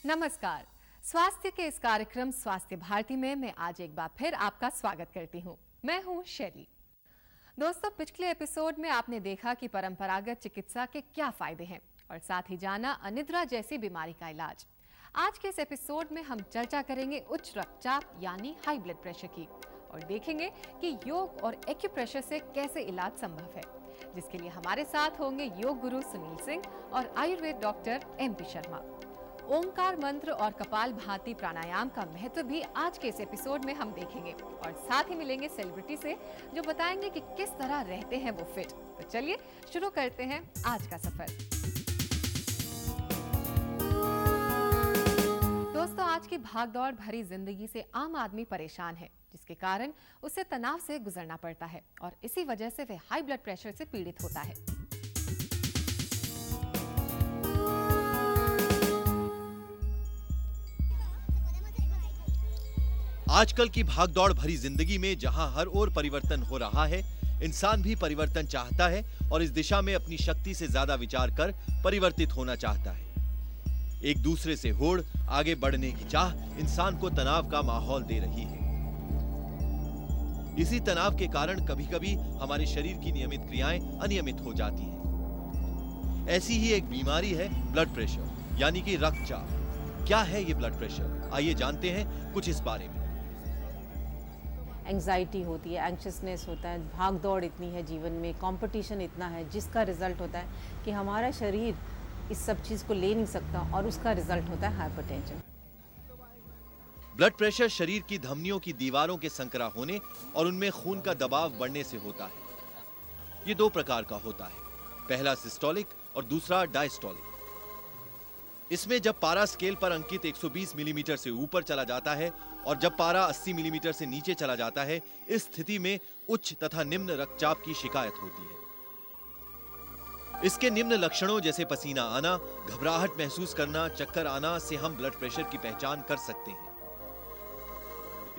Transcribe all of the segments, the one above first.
नमस्कार। स्वास्थ्य के इस कार्यक्रम स्वास्थ्य भारती में मैं आज एक बार फिर आपका स्वागत करती हूँ। मैं हूँ शैली। दोस्तों, पिछले एपिसोड में आपने देखा कि परंपरागत चिकित्सा के क्या फायदे हैं और साथ ही जाना अनिद्रा जैसी बीमारी का इलाज। आज के इस एपिसोड में हम चर्चा करेंगे उच्च रक्तचाप यानी हाई ब्लड प्रेशर की और देखेंगे कि योग और एक्यूप्रेशर से कैसे इलाज संभव है, जिसके लिए हमारे साथ होंगे योग गुरु सुनील सिंह और आयुर्वेद डॉक्टर MP शर्मा। ओंकार मंत्र और कपालभाति प्राणायाम का महत्व भी आज के इस एपिसोड में हम देखेंगे और साथ ही मिलेंगे सेलिब्रिटी से जो बताएंगे कि किस तरह रहते हैं वो फिट। तो चलिए शुरू करते हैं आज का सफर। दोस्तों, आज की भागदौड़ भरी जिंदगी से आम आदमी परेशान है, जिसके कारण उसे तनाव से गुजरना पड़ता है और इसी वजह से वह हाई ब्लड प्रेशर से पीड़ित होता है। आजकल की भागदौड़ भरी जिंदगी में जहां हर ओर परिवर्तन हो रहा है, इंसान भी परिवर्तन चाहता है और इस दिशा में अपनी शक्ति से ज्यादा विचार कर परिवर्तित होना चाहता है। एक दूसरे से होड़ आगे बढ़ने की चाह इंसान को तनाव का माहौल दे रही है। इसी तनाव के कारण कभी-कभी हमारे शरीर की नियमित क्रियाएं अनियमित हो जाती हैं। ऐसी ही एक बीमारी है ब्लड प्रेशर यानी कि रक्तचाप। क्या है ये ब्लड प्रेशर? आइए जानते हैं कुछ इस बारे में। एंग्जाइटी होती है, एंक्शसनेस होता है, भाग दौड़ इतनी है जीवन में, कंपटीशन इतना है, जिसका रिजल्ट होता है कि हमारा शरीर इस सब चीज़ को ले नहीं सकता और उसका रिजल्ट होता है हाइपरटेंशन। ब्लड प्रेशर शरीर की धमनियों की दीवारों के संकरा होने और उनमें खून का दबाव बढ़ने से होता है। ये दो प्रकार का होता है, पहला सिस्टोलिक और दूसरा डायस्टोलिक। इसमें जब पारा स्केल पर अंकित 120 मिलीमीटर से ऊपर चला जाता है और जब पारा 80 मिलीमीटर से नीचे चला जाता है, इस स्थिति में उच्च तथा निम्न रक्तचाप की शिकायत होती है। इसके निम्न लक्षणों जैसे पसीना आना, घबराहट महसूस करना, चक्कर आना से हम ब्लड प्रेशर की पहचान कर सकते हैं।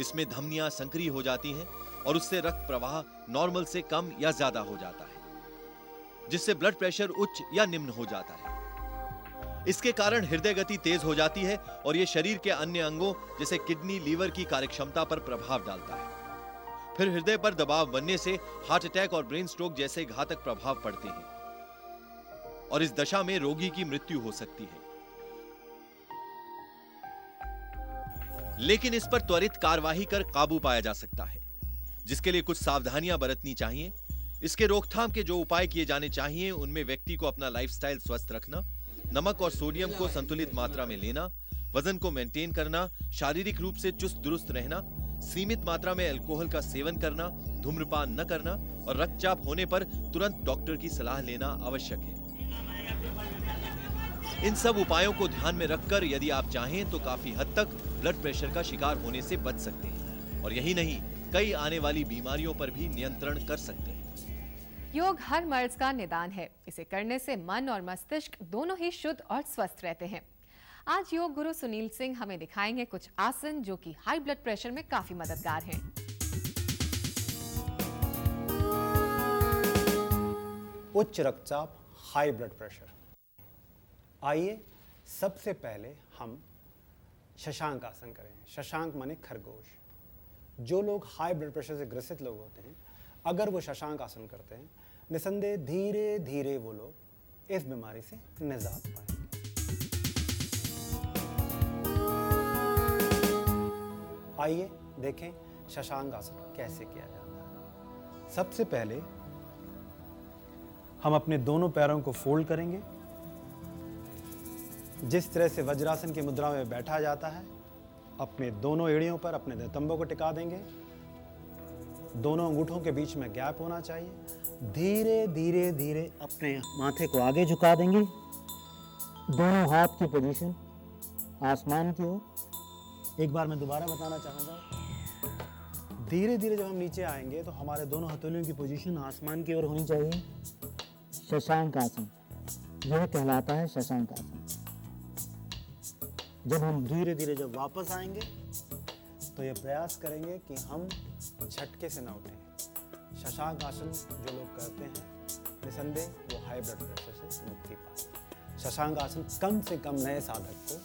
इसमें धमनियां संकरी हो जाती हैं और उससे रक्त प्रवाह नॉर्मल से कम या ज्यादा हो जाता है, जिससे ब्लड प्रेशर उच्च या निम्न हो जाता है। इसके कारण हृदय गति तेज हो जाती है और यह शरीर के अन्य अंगों जैसे किडनी, लीवर की कार्यक्षमता पर प्रभाव डालता है। फिर हृदय पर दबाव बनने से हार्ट अटैक और ब्रेन स्ट्रोक जैसे घातक प्रभाव पड़ते हैं और इस दशा में रोगी की मृत्यु हो सकती है। लेकिन इस पर त्वरित कार्यवाही कर काबू पाया जा सकता है, जिसके लिए कुछ सावधानियां बरतनी चाहिए। इसके रोकथाम के जो उपाय किए जाने चाहिए उनमें व्यक्ति को अपना लाइफस्टाइल स्वस्थ रखना, नमक और सोडियम को संतुलित मात्रा में लेना, वजन को मेंटेन करना, शारीरिक रूप से चुस्त दुरुस्त रहना, सीमित मात्रा में अल्कोहल का सेवन करना, धूम्रपान न करना और रक्तचाप होने पर तुरंत डॉक्टर की सलाह लेना आवश्यक है। इन सब उपायों को ध्यान में रखकर यदि आप चाहें तो काफी हद तक ब्लड प्रेशर का शिकार होने से बच सकते हैं और यही नहीं, कई आने वाली बीमारियों पर भी नियंत्रण कर सकते हैं। योग हर मर्ज का निदान है। इसे करने से मन और मस्तिष्क दोनों ही शुद्ध और स्वस्थ रहते हैं। आज योग गुरु सुनील सिंह हमें दिखाएंगे कुछ आसन जो कि हाई ब्लड प्रेशर में काफी मददगार हैं। उच्च रक्तचाप, हाई ब्लड प्रेशर। आइए सबसे पहले हम शशांक आसन करें। शशांक माने खरगोश। जो लोग हाई ब्लड प्रेशर से ग्रसित लोग होते हैं, अगर वो शशांक आसन करते हैं, निसंदेह धीरे धीरे वो लोग इस बीमारी से निजात पाएंगे। आइए देखें शशांक आसन कैसे किया जाता है। सबसे पहले हम अपने दोनों पैरों को फोल्ड करेंगे। जिस तरह से वज्रासन की मुद्रा में बैठा जाता है, अपने दोनों एड़ियों पर अपने नितंबों को टिका देंगे। दोनों अंगूठों के बीच में गैप होना चाहिए। धीरे धीरे धीरे अपने माथे को आगे झुका देंगे। दोनों हाथ की पोजीशन आसमान की ओर। एक बार मैं दोबारा बताना चाहूँगा, धीरे धीरे जब हम नीचे आएंगे तो हमारे दोनों हथेलियों की पोजीशन आसमान की ओर होनी चाहिए। शशांक आसन, यह कहलाता है शशांक आसन। जब हम धीरे धीरे जब वापस आएंगे तो ये प्रयास करेंगे कि हम झटके से ना उठें। शशांक आसन जो लोग करते हैं, निसंदेह वो हाई ब्लड प्रेशर से मुक्ति पाए। शशांक आसन कम से कम नए साधक को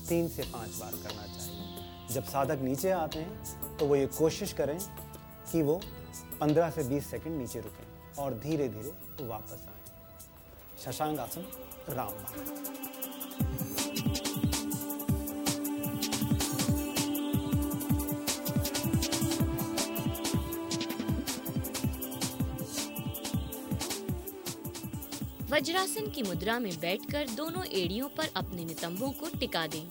3 से 5 बार करना चाहिए। जब साधक नीचे आते हैं तो वो ये कोशिश करें कि वो 15 से 20 सेकंड नीचे रुकें और धीरे धीरे वापस आएं। शशांक आसन, रामबाण। वज्रासन की मुद्रा में बैठकर दोनों एड़ियों पर अपने नितंबों को टिका दें।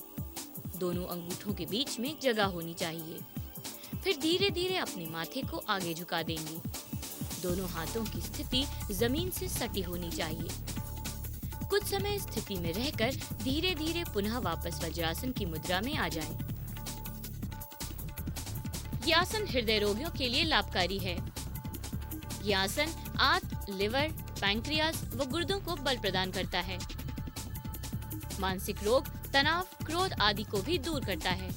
दोनों अंगूठों के बीच में जगह होनी चाहिए। फिर धीरे धीरे अपने माथे को आगे झुका देंगे। दोनों हाथों की स्थिति जमीन से सटी होनी चाहिए। कुछ समय इस स्थिति में रहकर धीरे धीरे पुनः वापस वज्रासन की मुद्रा में आ जाएं। ये आसन हृदय रोगियों के लिए लाभकारी है। ये आसन आंत, लिवर, पैंक्रियाज व गुर्दों को बल प्रदान करता है। मानसिक रोग, तनाव, क्रोध आदि को भी दूर करता है।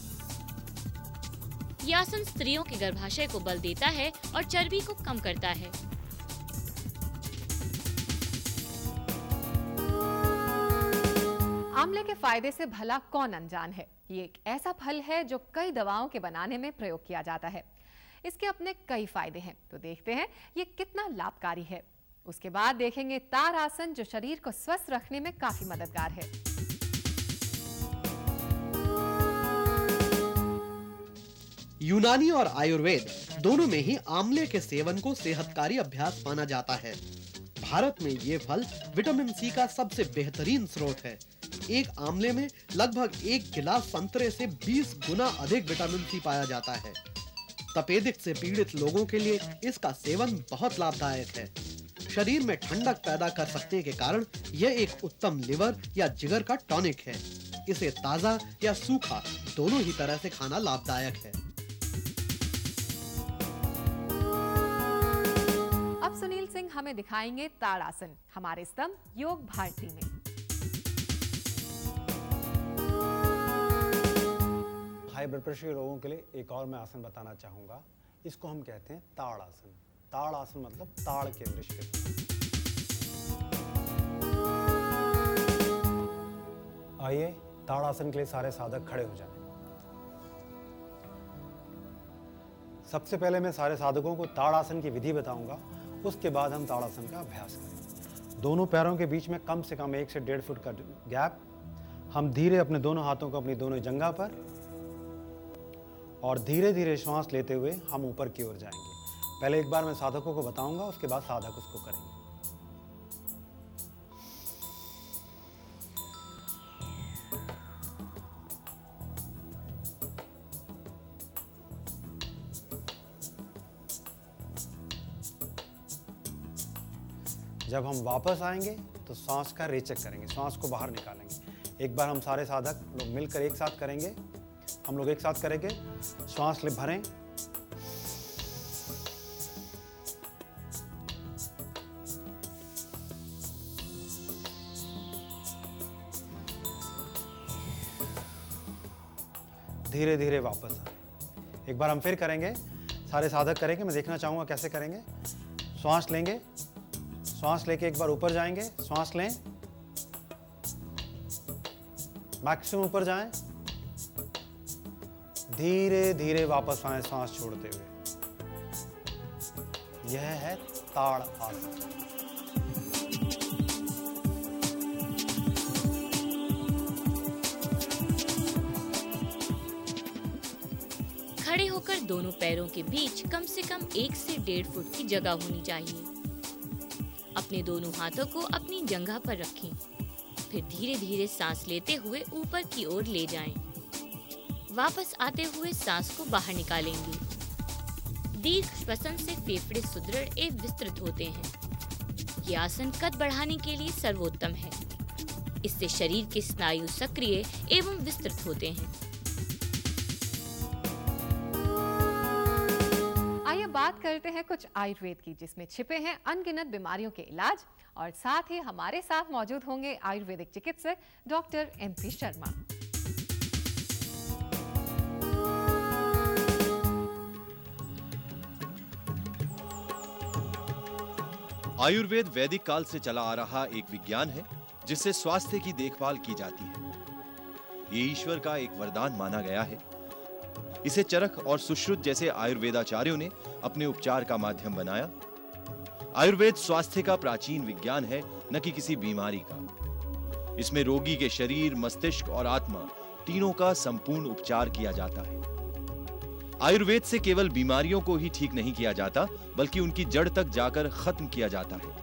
यह आसन स्त्रियों के गर्भाशय को बल देता है और चर्बी को कम करता है। आंवले के फायदे से भला कौन अनजान है। ये एक ऐसा फल है जो कई दवाओं के बनाने में प्रयोग किया जाता है। इसके अपने कई फायदे हैं, तो देखते हैं ये कितना लाभकारी है। उसके बाद देखेंगे ताड़ आसन, जो शरीर को स्वस्थ रखने में काफी मददगार है। यूनानी और आयुर्वेद दोनों में ही आंवले के सेवन को सेहतकारी अभ्यास माना जाता है। भारत में ये फल विटामिन सी का सबसे बेहतरीन स्रोत है। एक आंवले में लगभग 1 गिलास संतरे से 20 गुना अधिक विटामिन सी पाया जाता है। तपेदिक से पीड़ित लोगों के लिए इसका सेवन बहुत लाभदायक है। शरीर में ठंडक पैदा कर सकने के कारण यह एक उत्तम लिवर या जिगर का टॉनिक है। इसे ताजा या सूखा दोनों ही तरह से खाना लाभदायक है। अब सुनील सिंह हमें दिखाएंगे ताड़ आसन हमारे स्तंभ योग भारती में। हाई ब्लड प्रेशर के लोगों के लिए एक और मैं आसन बताना चाहूँगा। इसको हम कहते हैं ताड़ आसन। ताड़ आसन मतलब ताड़ के वृक्ष के तरह। आइए ताड़ आसन के लिए सारे साधक खड़े हो जाएं। सबसे पहले मैं सारे साधकों को ताड़ आसन की विधि बताऊंगा, उसके बाद हम ताड़ आसन का अभ्यास करेंगे। दोनों पैरों के बीच में कम से कम 1 से 1.5 फुट का गैप। हम धीरे अपने दोनों हाथों को अपनी दोनों जंघा पर और धीरे धीरे श्वास लेते हुए हम ऊपर की ओर जाएंगे। पहले एक बार मैं साधकों को बताऊंगा, उसके बाद साधक उसको करेंगे। जब हम वापस आएंगे तो सांस का रेचक करेंगे, सांस को बाहर निकालेंगे। एक बार हम सारे साधक लोग मिलकर एक साथ करेंगे। हम लोग एक साथ करेंगे। श्वास ले भरें, धीरे धीरे वापस आए। एक बार हम फिर करेंगे, सारे साधक करेंगे। मैं देखना चाहूँगा कैसे करेंगे। श्वास लेंगे, श्वास लेके एक बार ऊपर जाएंगे, श्वास लें, मैक्सिमम ऊपर जाएं, धीरे धीरे वापस आए सांस छोड़ते हुए। यह है ताड़ आसन। खड़े होकर दोनों पैरों के बीच कम से कम 1 से 1.5 फुट की जगह होनी चाहिए। अपने दोनों हाथों को अपनी जंघा पर रखें। फिर धीरे धीरे सांस लेते हुए ऊपर की ओर ले जाएं। वापस आते हुए सांस को बाहर निकालेंगे। दीर्घ श्वसन से फेफड़े सुदृढ़ एवं विस्तृत होते हैं। ये आसन कद बढ़ाने के लिए सर्वोत्तम है। इससे शरीर के स्नायु सक्रिय एवं विस्तृत होते हैं। आइए बात करते हैं कुछ आयुर्वेद की, जिसमें छिपे हैं अनगिनत बीमारियों के इलाज। और साथ ही हमारे साथ मौजूद होंगे आयुर्वेदिक चिकित्सक डॉक्टर MP शर्मा। आयुर्वेद वैदिक काल से चला आ रहा एक विज्ञान है जिससे स्वास्थ्य की देखभाल की जाती है। ये ईश्वर का एक वरदान माना गया है। इसे चरक और सुश्रुत जैसे आयुर्वेदाचार्यों ने अपने उपचार का माध्यम बनाया। आयुर्वेद स्वास्थ्य का प्राचीन विज्ञान है, न कि किसी बीमारी का। इसमें रोगी के शरीर, मस्तिष्क और आत्मा तीनों का संपूर्ण उपचार किया जाता है। आयुर्वेद से केवल बीमारियों को ही ठीक नहीं किया जाता, बल्कि उनकी जड़ तक जाकर खत्म किया जाता है।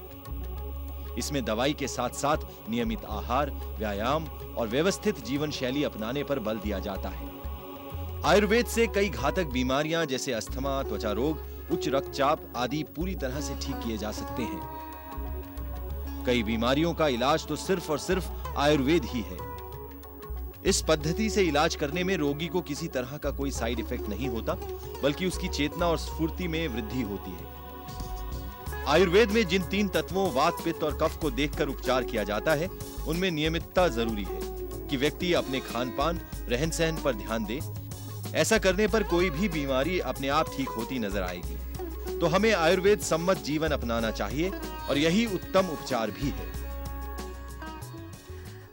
इसमें दवाई के साथ साथ नियमित आहार, व्यायाम और व्यवस्थित जीवन शैली अपनाने पर बल दिया जाता है। आयुर्वेद से कई घातक बीमारियां जैसे अस्थमा, त्वचा रोग, उच्च रक्तचाप आदि पूरी तरह से ठीक किए जा सकते हैं। कई बीमारियों का इलाज तो सिर्फ और सिर्फ आयुर्वेद ही है। इस पद्धति से इलाज करने में रोगी को किसी तरह का कोई साइड इफेक्ट नहीं होता, बल्कि उसकी चेतना और स्फूर्ति में वृद्धि होती है। आयुर्वेद में जिन 3 तत्वों वात, पित्त और कफ को देखकर उपचार किया जाता है, उनमें नियमितता जरूरी है कि व्यक्ति अपने खान-पान, रहन-सहन पर ध्यान दे। ऐसा करने पर कोई भी बीमारी अपने आप ठीक होती नजर आएगी। तो हमें आयुर्वेद सम्मत जीवन अपनाना चाहिए और यही उत्तम उपचार भी है।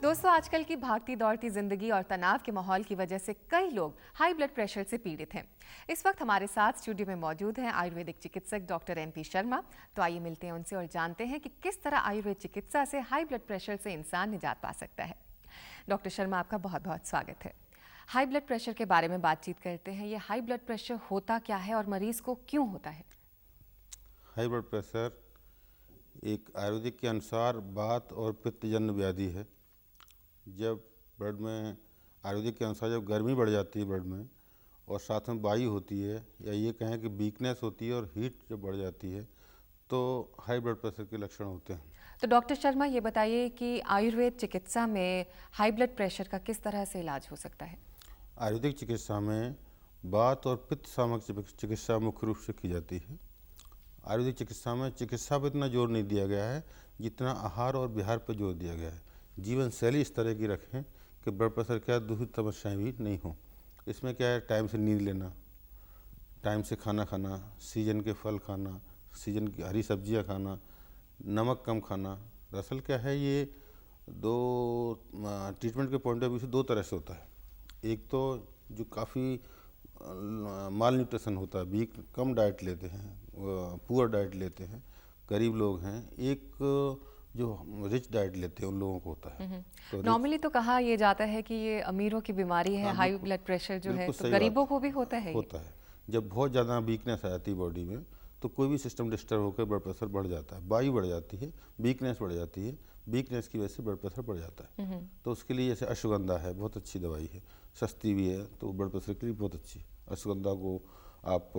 दोस्तों, आजकल की भागती दौड़ती जिंदगी और तनाव के माहौल की वजह से कई लोग हाई ब्लड प्रेशर से पीड़ित हैं। इस वक्त हमारे साथ स्टूडियो में मौजूद हैं आयुर्वेदिक चिकित्सक डॉक्टर MP शर्मा। तो आइए मिलते हैं उनसे और जानते हैं कि किस तरह आयुर्वेद चिकित्सा से हाई ब्लड प्रेशर से इंसान निजात पा सकता है। डॉक्टर शर्मा, आपका बहुत बहुत स्वागत है। हाई ब्लड प्रेशर के बारे में बातचीत करते हैं। ये हाई ब्लड प्रेशर होता क्या है और मरीज को क्यों होता है? हाई ब्लड प्रेशर एक आयुर्वेदिक के अनुसार वात और पित्तजन्य व्याधि है। जब ब्लड में आयुर्वेदिक के अनुसार जब गर्मी बढ़ जाती है ब्लड में और साथ में वायु होती है, या ये कहें कि वीकनेस होती है और हीट जब बढ़ जाती है, तो हाई ब्लड प्रेशर के लक्षण होते हैं। तो डॉक्टर शर्मा, ये बताइए कि आयुर्वेद चिकित्सा में हाई ब्लड प्रेशर का किस तरह से इलाज हो सकता है? आयुर्वेदिक चिकित्सा में वात और पित्त सामक चिकित्सा मुख्य रूप से की जाती है। आयुर्वेदिक चिकित्सा में चिकित्सा पर इतना जोर नहीं दिया गया है जितना आहार और विहार पर जोर दिया गया है। जीवन शैली इस तरह की रखें कि ब्लड प्रेशर क्या दूसरी समस्याएं भी नहीं हों। इसमें क्या है, टाइम से नींद लेना, टाइम से खाना खाना, सीजन के फल खाना, सीजन की हरी सब्जियां खाना, नमक कम खाना। दरअसल क्या है, ये दो ट्रीटमेंट के पॉइंट ऑफ व्यू से 2 तरह से होता है। एक तो जो काफ़ी माल न्यूट्रिशन होता है, वीक कम डाइट लेते हैं, पुअर डाइट लेते हैं, गरीब लोग हैं। एक जो रिच डाइट लेते हैं उन लोगों को होता है। तो नॉर्मली तो कहा ये जाता है कि ये अमीरों की बीमारी है, हाई ब्लड प्रेशर जो है, तो गरीबों को भी होता है। होता है। जब बहुत ज़्यादा वीकनेस आ जाती है बॉडी में, तो कोई भी सिस्टम डिस्टर्ब होकर ब्लड प्रेशर बढ़ जाता है, वायु बढ़ जाती है, वीकनेस बढ़ जाती है, वीकनेस की वजह से ब्लड प्रेशर बढ़ जाता है। तो उसके लिए जैसे अश्वगंधा है, बहुत अच्छी दवाई है, सस्ती भी है, तो ब्लड प्रेशर के लिए बहुत अच्छी है। अश्वगंधा को आप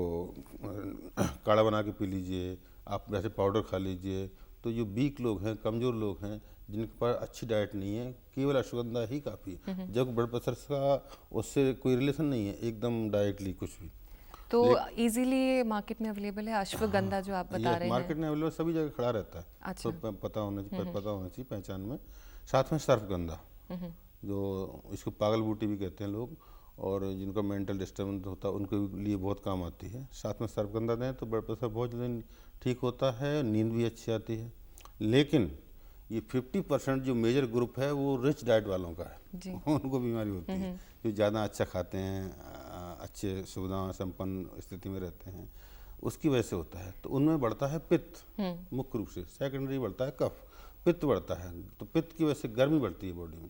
काढ़ा बना के पी लीजिए, आप वैसे पाउडर खा लीजिए। तो जो वीक लोग हैं, कमज़ोर लोग हैं, जिनके पास अच्छी डाइट नहीं है, केवल अश्वगंधा ही काफ़ी है। जब ब्लड प्रेशर का उससे कोई रिलेशन नहीं है, एकदम डाइटली कुछ भी। तो इजीली मार्केट में अवेलेबल है अश्वगंधा जो आप बता रहे हैं? मार्केट में अवेलेबल सभी जगह खड़ा रहता है। अच्छा। तो पता होना चाहिए पहचान में। साथ में सर्फगंधा, जो इसको पागल बूटी भी कहते हैं लोग, और जिनका मेंटल डिस्टर्बेंस होता है उनके लिए बहुत काम आती है। साथ में सर्फगंधा दें तो ब्लड प्रेशर बहुत जल्दी ठीक होता है, नींद भी अच्छी आती है। लेकिन ये 50% जो मेजर ग्रुप है वो रिच डाइट वालों का है। उनको बीमारी होती है, जो ज़्यादा अच्छा खाते हैं, अच्छे सुविधा संपन्न स्थिति में रहते हैं, उसकी वजह से होता है। तो उनमें बढ़ता है पित्त मुख्य रूप से, सेकेंडरी बढ़ता है कफ, पित्त बढ़ता है। तो पित्त की वजह से गर्मी बढ़ती है बॉडी में,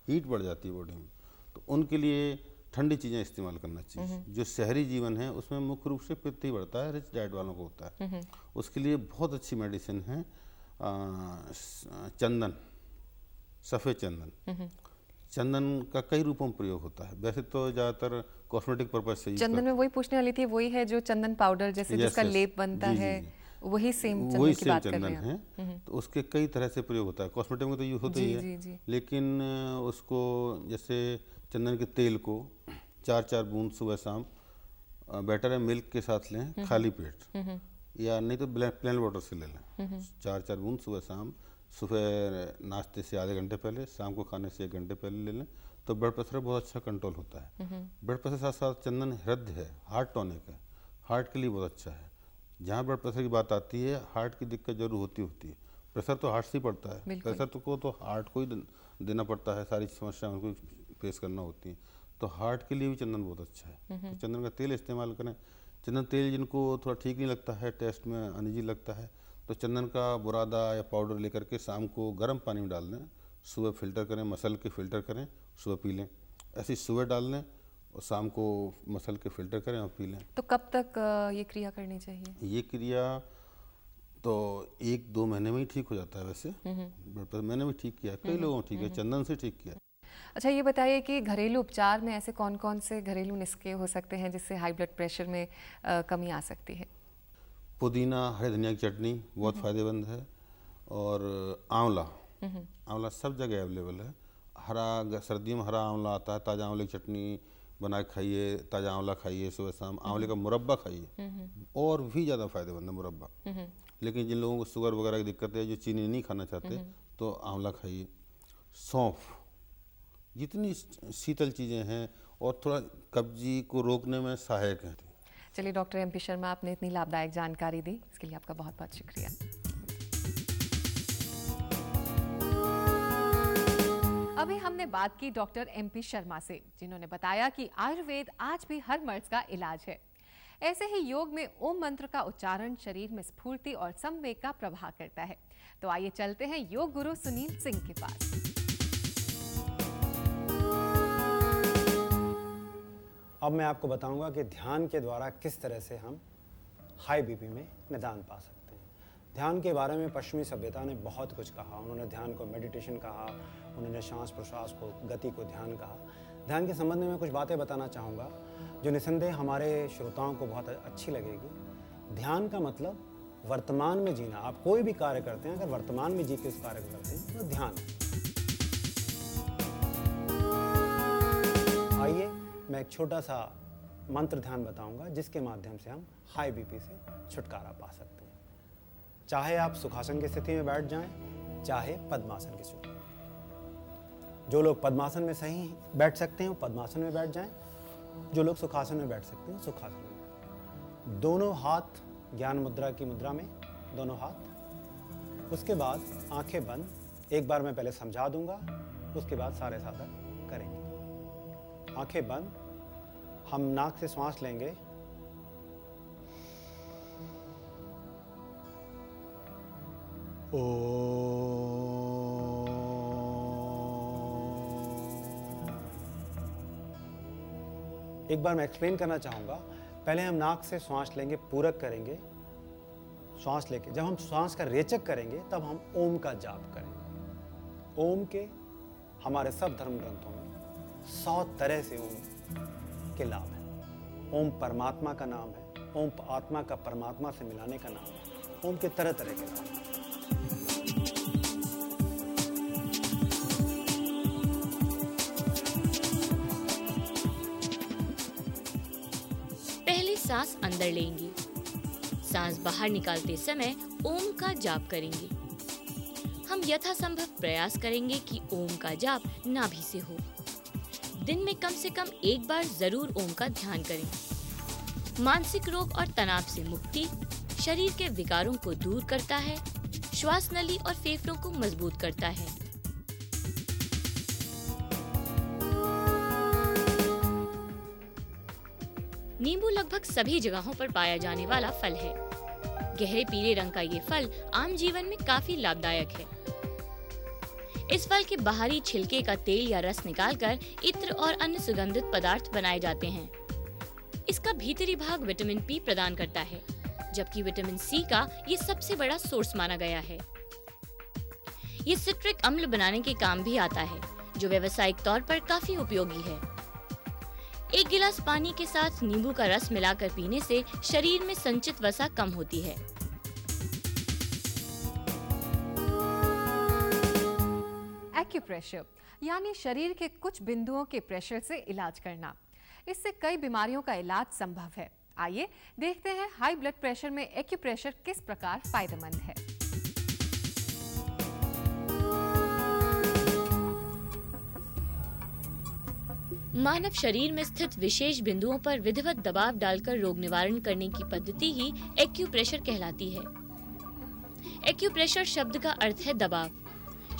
हीट बढ़ जाती है बॉडी में। तो उनके लिए ठंडी चीज़ें इस्तेमाल करना चाहिए। जो शहरी जीवन है उसमें मुख्य रूप से पित्त ही बढ़ता है, रिच डाइट वालों को होता है। उसके लिए बहुत अच्छी मेडिसिन है चंदन, सफ़ेद चंदन। चंदन का कई रूपों में प्रयोग होता है। वैसे तो ज़्यादातर कॉस्मेटिक पर्पज से चंदन में वही पूछने वाली थी, वही है जो चंदन पाउडर जैसे जिसका लेप बनता है, वही सेम चंदन की बात कर रहे हैं। तो उसके कई तरह से प्रयोग होता है। कॉस्मेटिक में तो यूज होता ही है, लेकिन उसको जैसे चंदन के तेल को 4-4 बूंद सुबह शाम, बेटर है मिल्क के साथ लें खाली पेट, या नहीं तो प्लेन वाटर से ले लें। 4-4 बूंद सुबह शाम, सुबह नाश्ते से आधे घंटे पहले, शाम को खाने से 1 घंटे पहले ले लें, तो ब्लड प्रेशर बहुत अच्छा कंट्रोल होता है। ब्लड प्रेशर साथ साथ चंदन हृदय है, हार्ट टॉनिक है, हार्ट के लिए बहुत अच्छा है। जहाँ ब्लड प्रेशर की बात आती है, हार्ट की दिक्कत जरूर होती है। प्रेशर तो हार्ट से ही पड़ता है, प्रेशर को तो हार्ट को ही देना पड़ता है, सारी समस्या उनको प्रेस करना होती हैं, तो हार्ट के लिए भी चंदन बहुत अच्छा है। तो चंदन का तेल इस्तेमाल करें। चंदन तेल जिनको थोड़ा ठीक नहीं लगता है, टेस्ट में अनईजी लगता है, तो चंदन का बुरादा या पाउडर लेकर के शाम को गर्म पानी में डाल दें, सुबह फिल्टर करें, मसल के फिल्टर करें, सुबह पी लें। ऐसे सुबह डाल दें और शाम को मसल के फिल्टर करें और पी लें। तो कब तक ये क्रिया करनी चाहिए? ये क्रिया तो 1-2 महीने में ही ठीक हो जाता है। वैसे ब्लड प्रेशर मैंने भी ठीक किया, कई लोगों को ठीक है, चंदन से ठीक किया। अच्छा, ये बताइए कि घरेलू उपचार में ऐसे कौन कौन से घरेलू नुस्खे हो सकते हैं जिससे हाई ब्लड प्रेशर में कमी आ सकती है? पुदीना, हरे धनिया की चटनी बहुत फ़ायदेमंद है, और आंवला सब जगह अवेलेबल है। सर्दियों में हरा आंवला आता है, ताज़ा आंवले की चटनी बना के खाइए, ताज़ा आंवला खाइए, सुबह शाम आंवले का मुरब्बा खाइए, और भी ज़्यादा फायदेमंद है मुरब्बा। लेकिन जिन लोगों को शुगर वगैरह की दिक्कत है, जो चीनी नहीं खाना चाहते, तो आंवला खाइए। सौंफ, जितनी शीतल चीज़ें हैं और थोड़ा कब्जी को रोकने में सहायक हैं। चलिए डॉक्टर MP शर्मा, आपने इतनी लाभदायक जानकारी दी, इसके लिए आपका बहुत बहुत शुक्रिया। अभी हमने बात की डॉक्टर MP शर्मा से, जिन्होंने बताया कि आयुर्वेद आज भी हर मर्ज का इलाज है। ऐसे ही योग में ओम मंत्र का उच्चारण शरीर में स्फूर्ति और संवेग का प्रभाव करता है। तो आइए चलते हैं योग गुरु सुनील सिंह के पास। अब मैं आपको बताऊंगा कि ध्यान के द्वारा किस तरह से हम हाई बीपी में निदान पा सकते हैं। ध्यान के बारे में पश्चिमी सभ्यता ने बहुत कुछ कहा। उन्होंने ध्यान को मेडिटेशन कहा, उन्होंने श्वास प्रश्वास को, गति को ध्यान कहा। ध्यान के संबंध में मैं कुछ बातें बताना चाहूँगा जो निसंदेह हमारे श्रोताओं को बहुत अच्छी लगेगी। ध्यान का मतलब वर्तमान में जीना। आप कोई भी कार्य करते हैं, अगर वर्तमान में जी के उस कार्य को करते हैं तो ध्यान। आइए मैं एक छोटा सा मंत्र ध्यान बताऊंगा जिसके माध्यम से हम हाई बीपी से छुटकारा पा सकते हैं। चाहे आप सुखासन की स्थिति में बैठ जाएं, चाहे पद्मासन की स्थिति। जो लोग पद्मासन में सही बैठ सकते हैं वो पद्मासन में बैठ जाएं, जो लोग सुखासन में बैठ सकते हैं सुखासन में। दोनों हाथ ज्ञान मुद्रा की मुद्रा में, दोनों हाथ। उसके बाद आंखें बंद। एक बार मैं पहले समझा दूंगा, उसके बाद सारे साधक करेंगे। आंखें बंद। हम नाक से श्वास लेंगे, एक बार मैं एक्सप्लेन करना चाहूँगा। पहले हम नाक से श्वास लेंगे, पूरक करेंगे, श्वास लेके जब हम श्वास का रेचक करेंगे तब हम ओम का जाप करेंगे। ओम के हमारे सब धर्म ग्रंथों में 100 तरह से ओम के लाभ है। ओम परमात्मा का नाम है, ओम आत्मा का परमात्मा से मिलाने का नाम है। ओम के तरह तरह के नाम हैं। पहले सांस अंदर लेंगे, सांस बाहर निकालते समय ओम का जाप करेंगे। हम यथासंभव प्रयास करेंगे कि ओम का जाप नाभि से हो। दिन में कम से कम एक बार जरूर ओम का ध्यान करें। मानसिक रोग और तनाव से मुक्ति, शरीर के विकारों को दूर करता है, श्वास नली और फेफड़ों को मजबूत करता है। नींबू लगभग सभी जगहों पर पाया जाने वाला फल है। गहरे पीले रंग का ये फल आम जीवन में काफी लाभदायक है। इस फल के बाहरी छिलके का तेल या रस निकालकर इत्र और अन्य सुगंधित पदार्थ बनाए जाते हैं। इसका भीतरी भाग विटामिन P प्रदान करता है, जबकि विटामिन C का ये सबसे बड़ा सोर्स माना गया है। ये सिट्रिक अम्ल बनाने के काम भी आता है, जो व्यावसायिक तौर पर काफी उपयोगी है। एक गिलास पानी के साथ नींबू का रस मिलाकर पीने से शरीर में संचित वसा कम होती है। एक्यूप्रेशर यानी शरीर के कुछ बिंदुओं के प्रेशर से इलाज करना। इससे कई बीमारियों का इलाज संभव है। आइए देखते हैं हाई ब्लड प्रेशर में एक्यूप्रेशर किस प्रकार फायदेमंद है। मानव शरीर में स्थित विशेष बिंदुओं पर विधिवत दबाव डालकर रोग निवारण करने की पद्धति ही एक्यूप्रेशर कहलाती है। एक्यूप्रेशर शब्द का अर्थ है दबाव।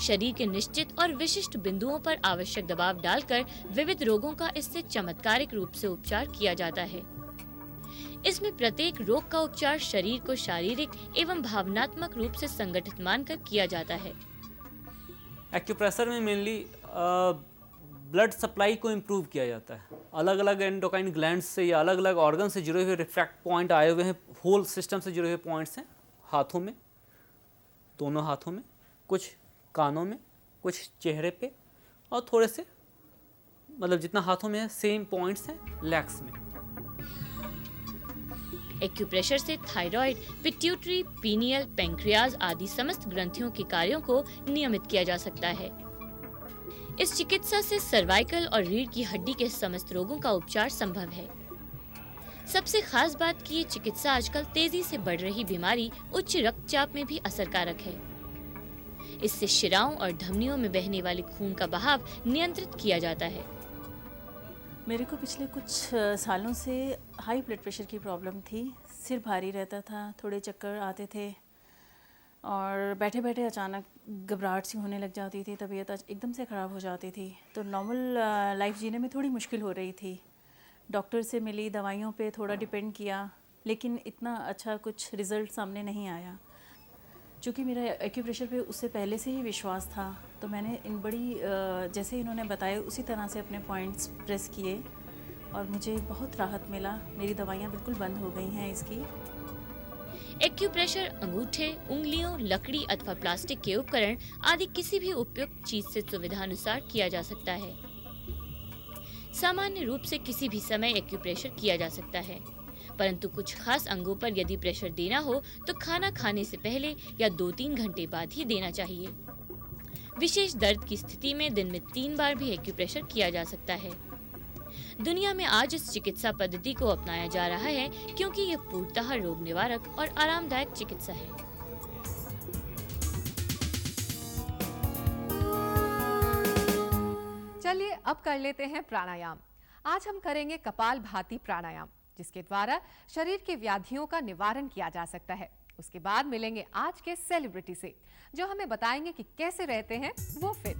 शरीर के निश्चित और विशिष्ट बिंदुओं पर आवश्यक दबाव डालकर विविध रोगों का इससे चमत्कारिक रूप से उपचार किया जाता है। इसमें प्रत्येक रोग का उपचार शरीर को शारीरिक एवं भावनात्मक रूप से संगठित मानकर किया जाता है। एक्यूप्रेशर में मेनली ब्लड सप्लाई को इम्प्रूव किया जाता है। अलग अलग एंडोक्राइन ग्लैंड से या अलग अलग ऑर्गन से जुड़े हुए रिफ्रैक्ट पॉइंट आए हुए हैं, होल सिस्टम से जुड़े हुए पॉइंट्स हैं हाथों में, दोनों हाथों में, कुछ कानों में, कुछ चेहरे पे और थोड़े से मतलब जितना हाथों में है सेम पॉइंट्स हैं लेग्स में। एक्यूप्रेशर से थायराइड, पिट्यूटरी, पीनियल, पैंक्रियाज आदि समस्त ग्रंथियों के कार्यों को नियमित किया जा सकता है। इस चिकित्सा से सर्वाइकल और रीढ़ की हड्डी के समस्त रोगों का उपचार संभव है। सबसे खास बात कि ये चिकित्सा आजकल तेजी से बढ़ रही बीमारी उच्च रक्तचाप में भी असरकारक है। इससे शिराओं और धमनियों में बहने वाले खून का बहाव नियंत्रित किया जाता है। मेरे को पिछले कुछ सालों से हाई ब्लड प्रेशर की प्रॉब्लम थी। सिर भारी रहता था, थोड़े चक्कर आते थे और बैठे बैठे अचानक घबराहट सी होने लग जाती थी, तबीयत एकदम से ख़राब हो जाती थी। तो नॉर्मल लाइफ जीने में थोड़ी मुश्किल हो रही थी। डॉक्टर से मिली, दवाइयों पे थोड़ा डिपेंड किया, लेकिन इतना अच्छा कुछ रिज़ल्ट सामने नहीं आया। चूँकि मेरा एक्यूप्रेशर पे उससे पहले से ही विश्वास था, तो मैंने इन बड़ी जैसे इन्होंने बताया उसी तरह से अपने पॉइंट्स प्रेस किए और मुझे बहुत राहत मिला। मेरी दवाइयाँ बिल्कुल बंद हो गई हैं इसकी। एक्यूप्रेशर अंगूठे, उंगलियों, लकड़ी अथवा प्लास्टिक के उपकरण आदि किसी भी उपयुक्त चीज से सुविधानुसार किया जा सकता है। सामान्य रूप से किसी भी समय एक्यूप्रेशर किया जा सकता है, परंतु कुछ खास अंगों पर यदि प्रेशर देना हो तो खाना खाने से पहले या 2-3 घंटे बाद ही देना चाहिए। विशेष दर्द की स्थिति में दिन में 3 बार भी एक्यूप्रेशर किया जा सकता है। दुनिया में आज इस चिकित्सा पद्धति को अपनाया जा रहा है क्योंकि ये पूर्णतः रोग निवारक और आरामदायक चिकित्सा है। चलिए अब कर लेते हैं प्राणायाम। आज हम करेंगे कपालभाति प्राणायाम, जिसके द्वारा शरीर की व्याधियों का निवारण किया जा सकता है। उसके बाद मिलेंगे आज के सेलिब्रिटी से, जो हमें बताएंगे कि कैसे रहते हैं वो फिट।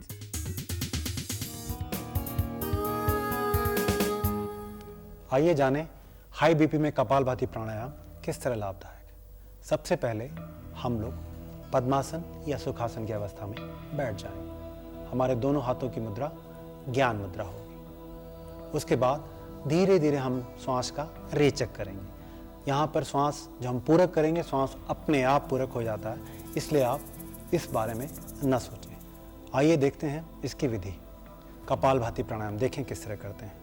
आइए जाने हाई बीपी में कपालभाति प्राणायाम किस तरह लाभदायक है। सबसे पहले हम लोग पद्मासन या सुखासन की अवस्था में बैठ जाएंगे। हमारे दोनों हाथों की मुद्रा ज्ञान मुद्रा होगी। उसके बाद धीरे धीरे हम श्वास का रेचक करेंगे। यहाँ पर श्वास जो हम पूरक करेंगे, श्वास अपने आप पूरक हो जाता है, इसलिए आप इस बारे में न सोचें। आइए देखते हैं इसकी विधि। कपालभाति प्राणायाम देखें किस तरह करते हैं।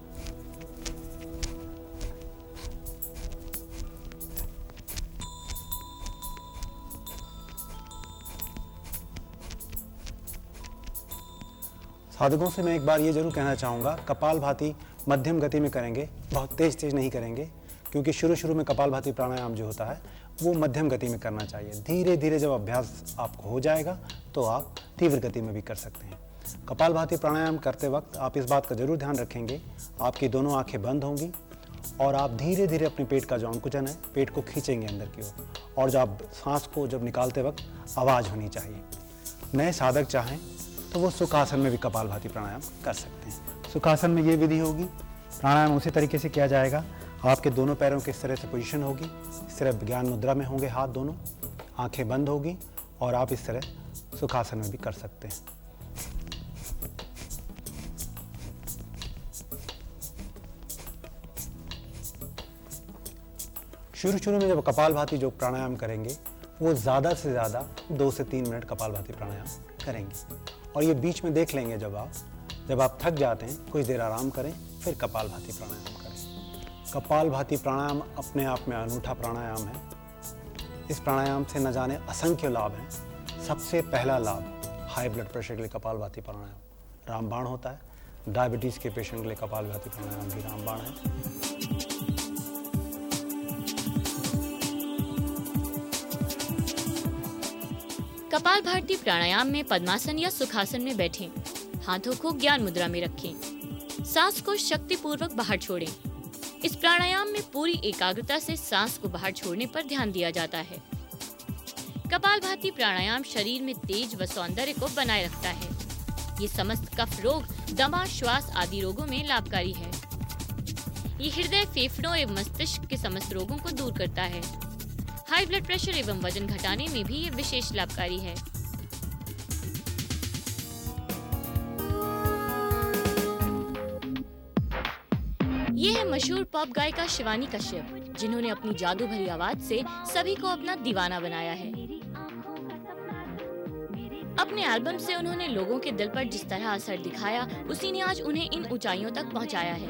साधकों से मैं एक बार ये जरूर कहना चाहूँगा, कपालभाति मध्यम गति में करेंगे, बहुत तेज नहीं करेंगे, क्योंकि शुरू में कपालभाति प्राणायाम जो होता है वो मध्यम गति में करना चाहिए। धीरे धीरे जब अभ्यास आपको हो जाएगा तो आप तीव्र गति में भी कर सकते हैं। कपालभाति प्राणायाम करते वक्त आप इस बात का जरूर ध्यान रखेंगे, आपकी दोनों आंखें बंद होंगी और आप धीरे धीरे अपने पेट का जो अंकुचन है, पेट को खींचेंगे अंदर की ओर, और जब सांस को जब निकालते वक्त आवाज़ होनी चाहिए। नए साधक चाहें तो वो सुखासन में भी कपालभाति प्राणायाम कर सकते हैं। सुखासन में ये विधि होगी, प्राणायाम उसी तरीके से किया जाएगा। आपके दोनों पैरों की इस तरह से पोजीशन होगी, इस तरह ज्ञान मुद्रा में होंगे हाथ दोनों, आंखें बंद होगी और आप इस तरह सुखासन में भी कर सकते हैं। शुरू में जब कपालभाति जो प्राणायाम करेंगे वो ज़्यादा से ज़्यादा 2 से 3 मिनट कपालभाति प्राणायाम करेंगे, और ये बीच में देख लेंगे जब आप थक जाते हैं कुछ देर आराम करें, फिर कपालभाति प्राणायाम करें। कपालभाति प्राणायाम अपने आप में अनूठा प्राणायाम है। इस प्राणायाम से न जाने असंख्य लाभ हैं। सबसे पहला लाभ, हाई ब्लड प्रेशर के लिए कपालभाति प्राणायाम रामबाण होता है। डायबिटीज़ के पेशेंट के लिए कपालभाति प्राणायाम भी रामबाण है। कपालभाति प्राणायाम में पद्मासन या सुखासन में बैठें, हाथों को ज्ञान मुद्रा में रखें, सांस को शक्तिपूर्वक बाहर छोड़ें। इस प्राणायाम में पूरी एकाग्रता से सांस को बाहर छोड़ने पर ध्यान दिया जाता है। कपालभाति प्राणायाम शरीर में तेज व सौंदर्य को बनाए रखता है। ये समस्त कफ रोग, दमा, श्वास आदि रोगों में लाभकारी है। ये हृदय, फेफड़ों एवं मस्तिष्क के समस्त रोगों को दूर करता है। हाई ब्लड प्रेशर एवं वजन घटाने में भी ये विशेष लाभकारी है। ये है मशहूर पॉप गायिका शिवानी कश्यप, जिन्होंने अपनी जादू भरी आवाज से सभी को अपना दीवाना बनाया है। अपने एल्बम से उन्होंने लोगों के दिल पर जिस तरह असर दिखाया, उसी ने आज उन्हें इन ऊंचाइयों तक पहुंचाया है।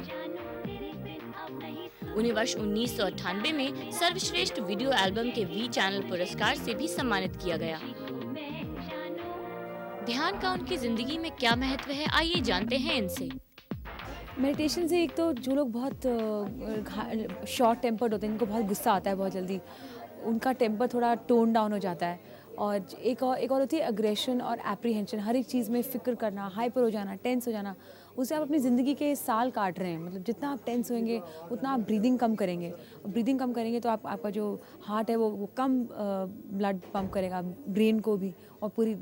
उन्हें वर्ष 1998 में सर्वश्रेष्ठ वीडियो एल्बम के वी चैनल पुरस्कार से भी सम्मानित किया गया। ध्यान का उनकी जिंदगी में क्या महत्व है, आइए जानते हैं इनसे। मेडिटेशन से एक तो जो लोग बहुत शॉर्ट टेम्पर्ड होते हैं, इनको बहुत गुस्सा आता है बहुत जल्दी, उनका टेम्पर थोड़ा टोन डाउन हो जाता है। और एक और होती है अग्रेशन और एप्रीहेंशन, हर एक चीज़ में फ़िक्र करना, हाइपर हो जाना, टेंस हो जाना। उससे आप अपनी ज़िंदगी के साल काट रहे हैं। मतलब जितना आप टेंस होंगे उतना आप ब्रीदिंग कम करेंगे, और ब्रीदिंग कम करेंगे तो आपका जो हार्ट है वो कम ब्लड पंप करेगा, ब्रेन को भी और पूरी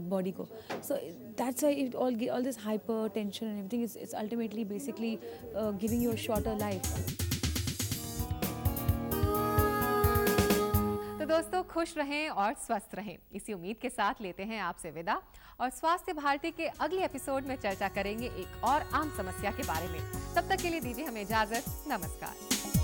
बॉडी को। So that's why all this hyper tension and everything is ultimately basically giving you a shorter life. तो दोस्तों, खुश रहें और स्वस्थ रहें, इसी उम्मीद के साथ लेते हैं आपसे विदा और स्वास्थ्य भारती के अगले एपिसोड में चर्चा करेंगे एक और आम समस्या के बारे में। तब तक के लिए दीजिए हमें इजाजत। नमस्कार।